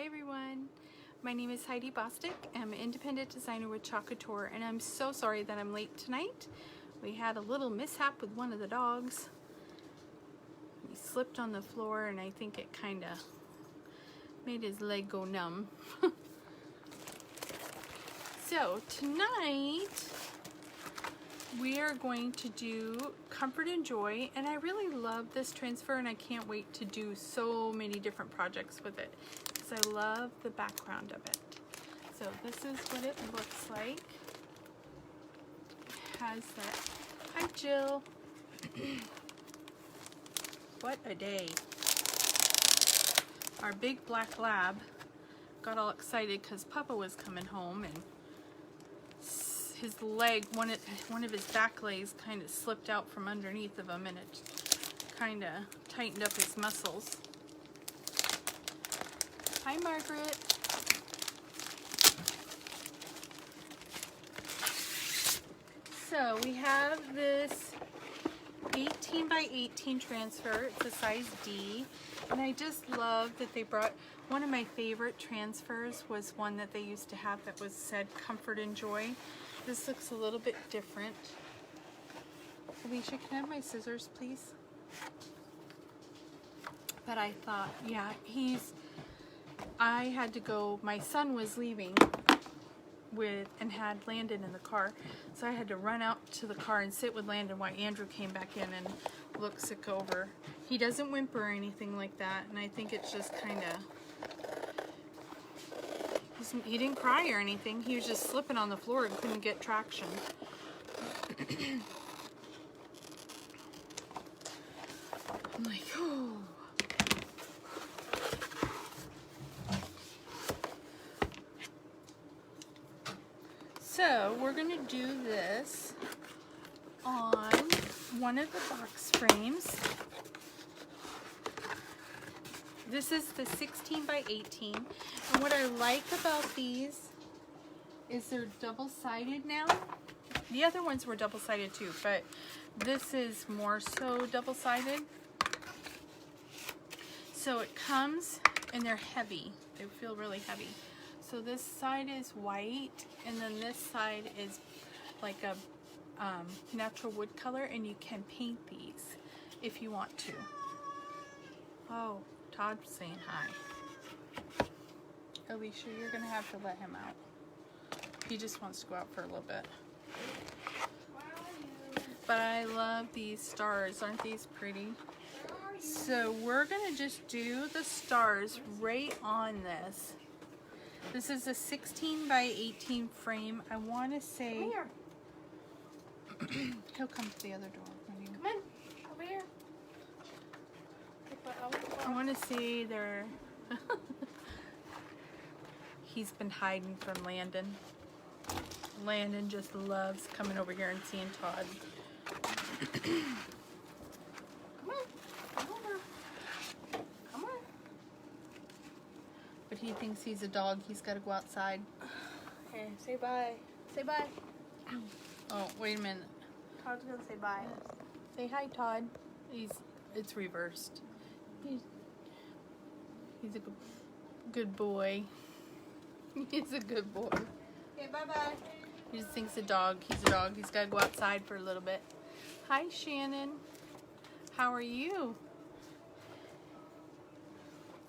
everyone, my name is Heidi Bostic. I'm an independent designer with Couture, and I'm so sorry that I'm late tonight. We had a little mishap with one of the dogs. He slipped on the floor and I think it kind of made his leg go numb. So tonight we are going to do Comfort and Joy, and I really love this transfer and I can't wait to do so many different projects with it because I love the background of it. So this is what it looks like. It has that. Hi Jill. What a day. Our big black lab got all excited because Papa was coming home, and his leg, one of his back legs kind of slipped out from underneath of him, and it kind of tightened up his muscles. Hi Margaret. So we have this 18 by 18 transfer. It's a size D, and I just love that they brought, one of my favorite transfers was one that they used to have that said Comfort and Joy. This looks a little bit different. Alicia, can I have my scissors, please? But I thought, yeah, I had to go, my son was leaving and had Landon in the car, so I had to run out to the car and sit with Landon while Andrew came back in and looks it over. He doesn't whimper or anything like that, and I think it's just kind of, he didn't cry or anything. He was just slipping on the floor and couldn't get traction. I'm like, oh. So we're gonna do this on one of the box frames. This is the 16 by 18, and what I like about these is they're double-sided now. The other ones were double-sided too, but this is more so double-sided. So it comes, and they're heavy. They feel really heavy. So this side is white, and then this side is like a natural wood color, and you can paint these if you want to. Oh, Todd's saying hi. Alicia, you're gonna have to let him out. He just wants to go out for a little bit. But I love these stars. Aren't these pretty? So we're gonna just do the stars right on this. This is a 16 by 18 frame. I want to say he'll come to the other door. Come in, over here. I want to say they're he's been hiding from Landon. Landon just loves coming over here and seeing Todd. Come on, come over. Come on. But he thinks he's a dog. He's got to go outside. Okay, say bye. Say bye. Oh, wait a minute. Todd's gonna say bye. Say hi, Todd. It's reversed. He's a good boy. He's a good boy. Okay, bye-bye. He just thinks he's a dog. He's a dog. He's got to go outside for a little bit. Hi, Shannon. How are you?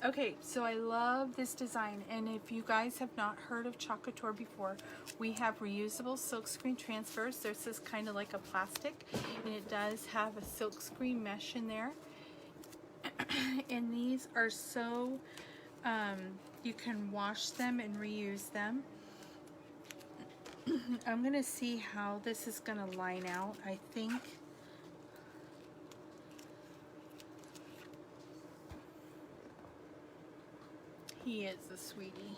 Okay, so I love this design, and if you guys have not heard of Couture before, we have reusable silkscreen transfers. This is kind of like a plastic, and it does have a silkscreen mesh in there. And these are so, you can wash them and reuse them. I'm going to see how this is going to line out. I think he is a sweetie.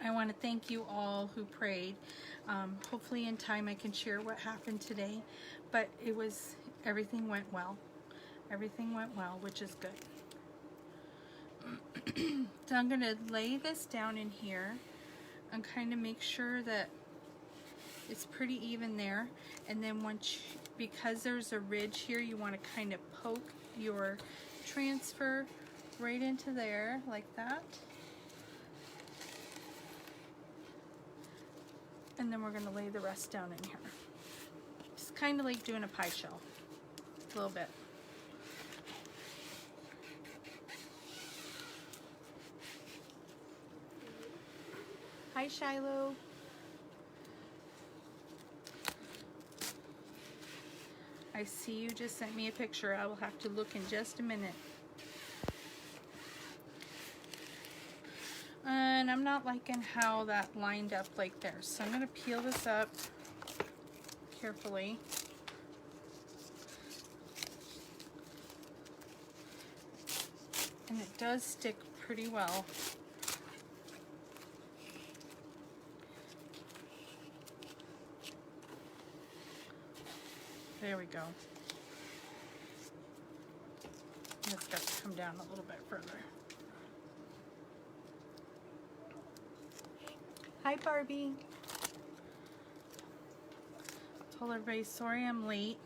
I want to thank you all who prayed. Hopefully in time I can share what happened today, but everything went well. Everything went well, which is good. So I'm going to lay this down in here and kind of make sure that it's pretty even there, and then because there's a ridge here, you want to kind of poke your transfer right into there like that. And then we're going to lay the rest down in here. It's kind of like doing a pie shell, a little bit. Hi, Shiloh. I see you just sent me a picture. I will have to look in just a minute. And I'm not liking how that lined up like there. So I'm going to peel this up carefully. And it does stick pretty well. There we go. It's got to come down a little bit further. Hi, Barbie. Told everybody sorry I'm late.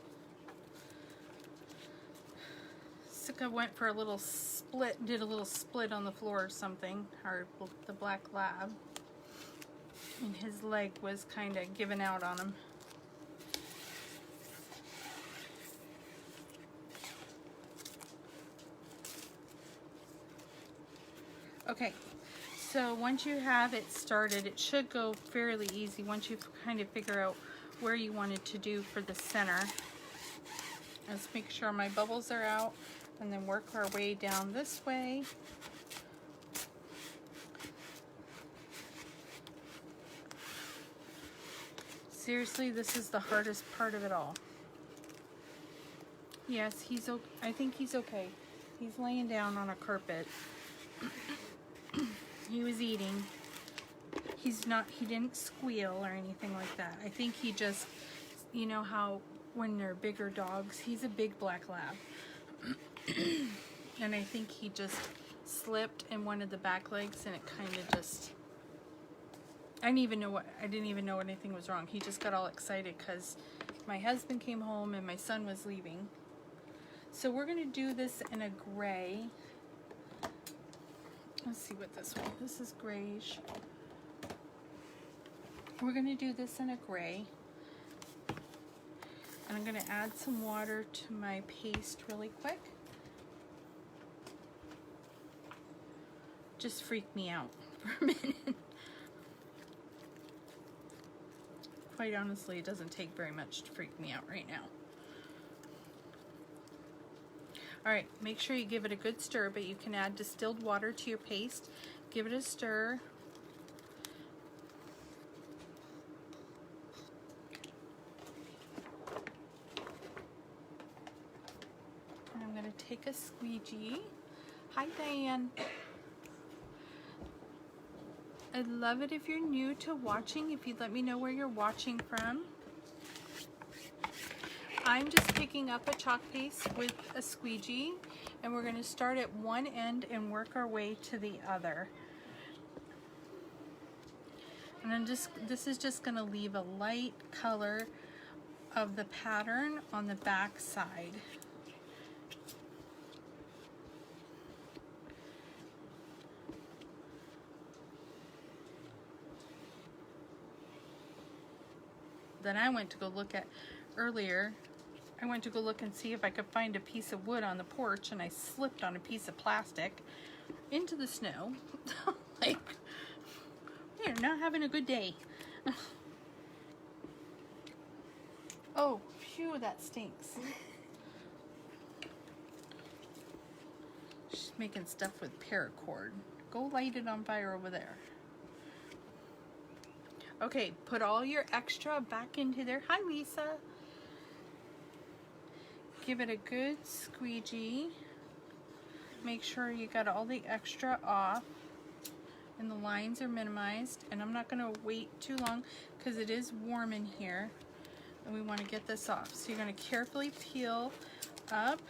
Sika went for a little split, did a little split on the floor or something, or the black lab. And his leg was kind of giving out on him. Okay, so once you have it started, it should go fairly easy once you kind of figure out where you wanted to do for the center. Let's make sure my bubbles are out and then work our way down this way. Seriously, this is the hardest part of it all. Yes, he's okay. I think he's okay. He's laying down on a carpet. He was eating. He's not, he didn't squeal or anything like that. I think he just, you know how when they're bigger dogs, he's a big black lab. And I think he just slipped in one of the back legs and it kind of just, I didn't even know anything was wrong. He just got all excited because my husband came home and my son was leaving. So we're going to do this in a gray. Let's see what this one, this is grayish. We're going to do this in a gray. And I'm going to add some water to my paste really quick. Just freaked me out for a minute. Quite honestly, it doesn't take very much to freak me out right now. Alright, make sure you give it a good stir, but you can add distilled water to your paste. Give it a stir. And I'm going to take a squeegee. Hi, Diane. I'd love it if you're new to watching, if you'd let me know where you're watching from. I'm just picking up a chalk paste with a squeegee, and we're going to start at one end and work our way to the other. And I'm just, this is just going to leave a light color of the pattern on the back side. Then I went to go look at earlier. I went to go look and see if I could find a piece of wood on the porch, and I slipped on a piece of plastic into the snow. Like, we're not having a good day. Oh, phew, that stinks. She's making stuff with paracord. Go light it on fire over there. Okay, put all your extra back into there. Hi, Lisa. Give it a good squeegee. Make sure you got all the extra off and the lines are minimized. And I'm not going to wait too long because it is warm in here and we want to get this off. So you're going to carefully peel up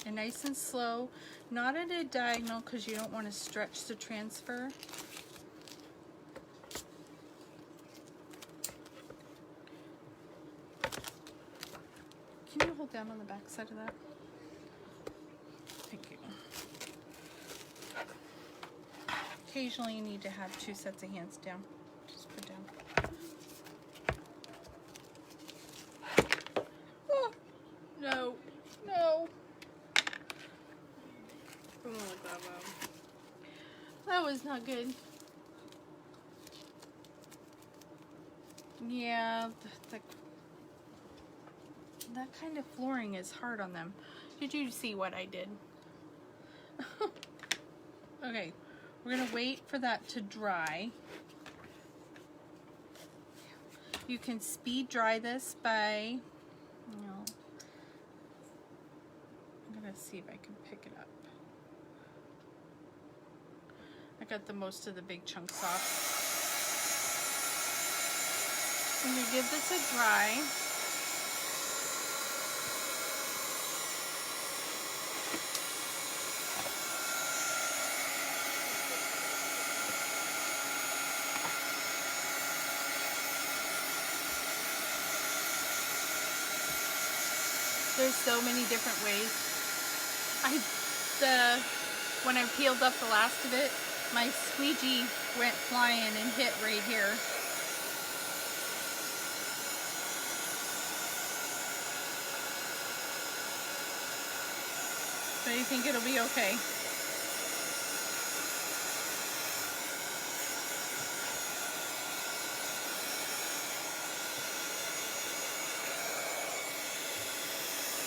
and nice and slow, not at a diagonal because you don't want to stretch the transfer. Can you hold down on the back side of that? occasionally you need to have 2 sets of hands down. Just put down. Oh, no, no. Something like that, wow. That was not good. Yeah, that kind of flooring is hard on them. Did you see what I did? Okay, we're gonna wait for that to dry. You can speed dry this by, I'm gonna see if I can pick it up. I got the most of the big chunks off. I'm gonna give this a dry. There's so many different ways. When I peeled up the last of it, my squeegee went flying and hit right here. But I think it'll be okay.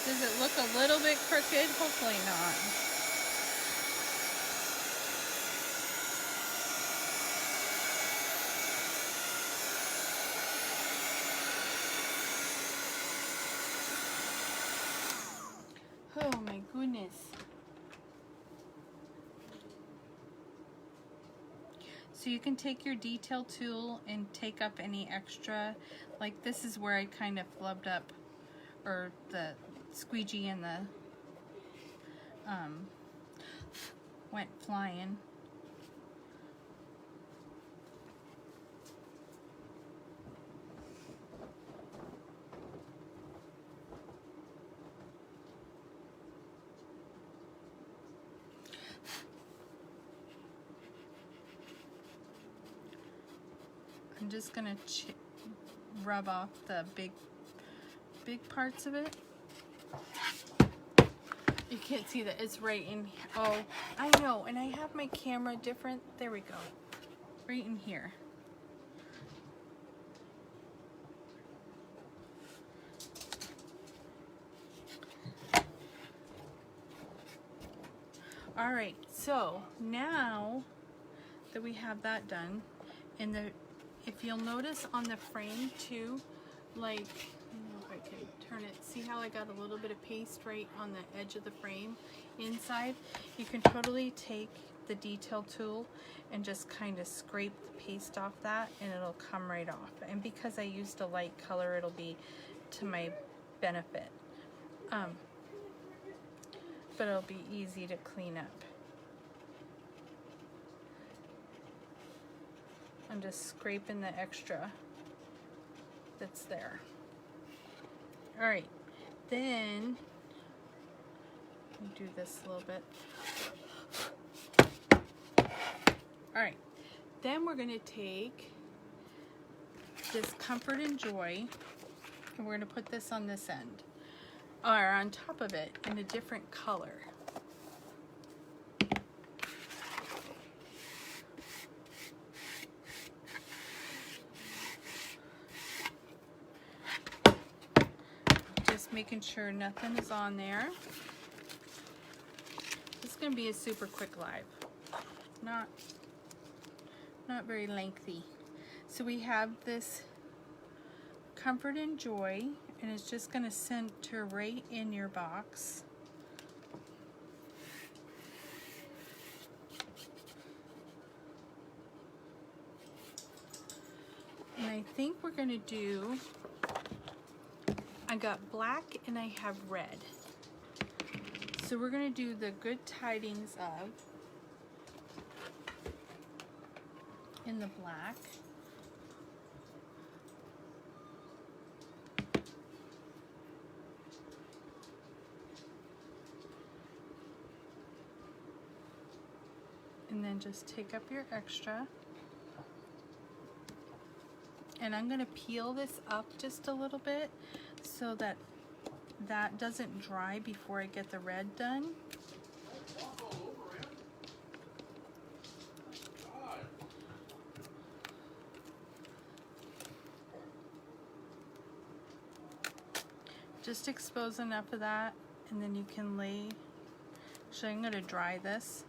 Does it look a little bit crooked? Hopefully not. Oh my goodness. So you can take your detail tool and take up any extra, like this is where I kind of flubbed up, or the squeegee and the went flying. I'm just gonna rub off the big parts of it. You can't see that, it's right in here. Oh, I know, and I have my camera different. There we go. Right in here. All right, so now that we have that done, and if you'll notice on the frame too, like, I don't know if I can turn it, see how I got a little bit of paste right on the edge of the frame inside? You can totally take the detail tool and just kind of scrape the paste off that and it'll come right off. And because I used a light color, it'll be to my benefit. But it'll be easy to clean up. I'm just scraping the extra that's there. All right, then do this a little bit. All right, then we're gonna take this Comfort and Joy and we're gonna put this on this end, or on top of it in a different color. Just making sure nothing is on there. This is gonna be a super quick live, not very lengthy. So we have this Comfort and Joy, and it's just gonna center right in your box. And I think we're gonna do, I got black and I have red. So we're gonna do the Good Tidings of in the black. And then just take up your extra. And I'm gonna peel this up just a little bit so that that doesn't dry before I get the red done. Just expose enough of that, and then you can lay. Actually, I'm gonna dry this.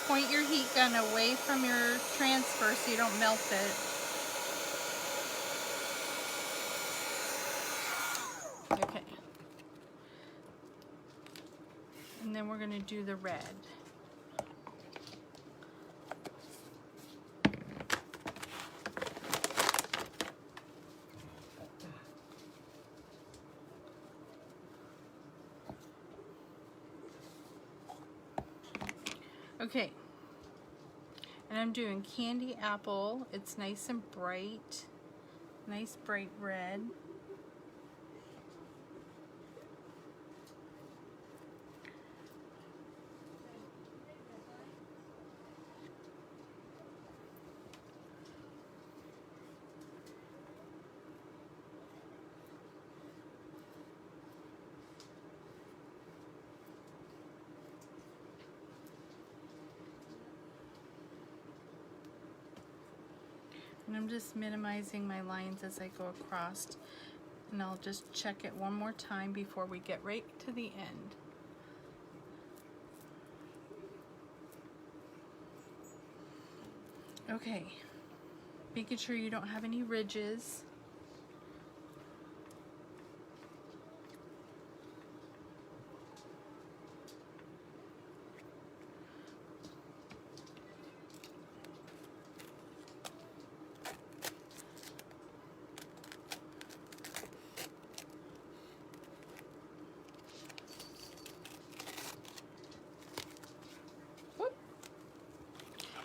Point your heat gun away from your transfer so you don't melt it. Okay. And then we're gonna do the red. Okay, and I'm doing candy apple. It's nice and bright, nice bright red. And I'm just minimizing my lines as I go across, and I'll just check it one more time before we get right to the end. Okay, making sure you don't have any ridges.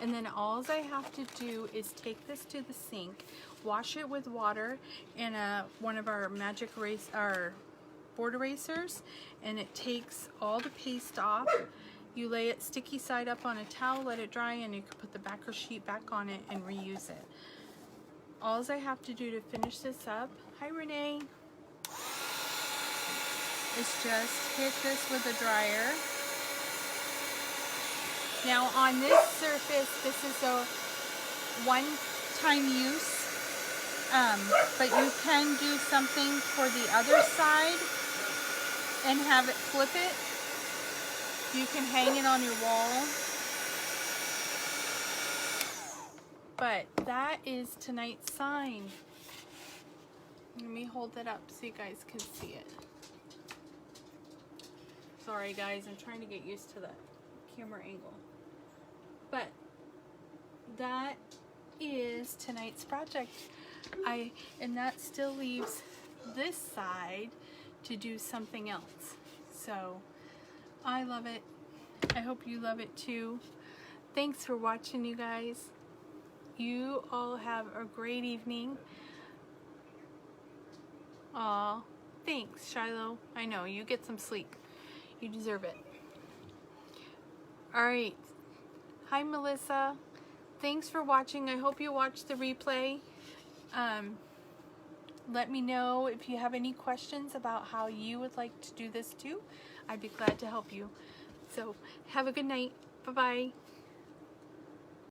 And then all I have to do is take this to the sink, wash it with water and one of our our board erasers, and it takes all the paste off. You lay it sticky side up on a towel, let it dry, and you can put the backer sheet back on it and reuse it. All I have to do to finish this up, hi Renee, is just hit this with a dryer. Now on this surface, this is a one-time use, but you can do something for the other side and have it flip it. You can hang it on your wall. But that is tonight's sign. Let me hold it up so you guys can see it. Sorry guys, I'm trying to get used to the camera angle. But that is tonight's project. And that still leaves this side to do something else. So I love it. I hope you love it too. Thanks for watching, you guys. You all have a great evening. Aw, thanks, Shiloh. I know, you get some sleep. You deserve it. All right. Hi, Melissa. Thanks for watching. I hope you watched the replay. Let me know if you have any questions about how you would like to do this too. I'd be glad to help you. So have a good night. Bye-bye.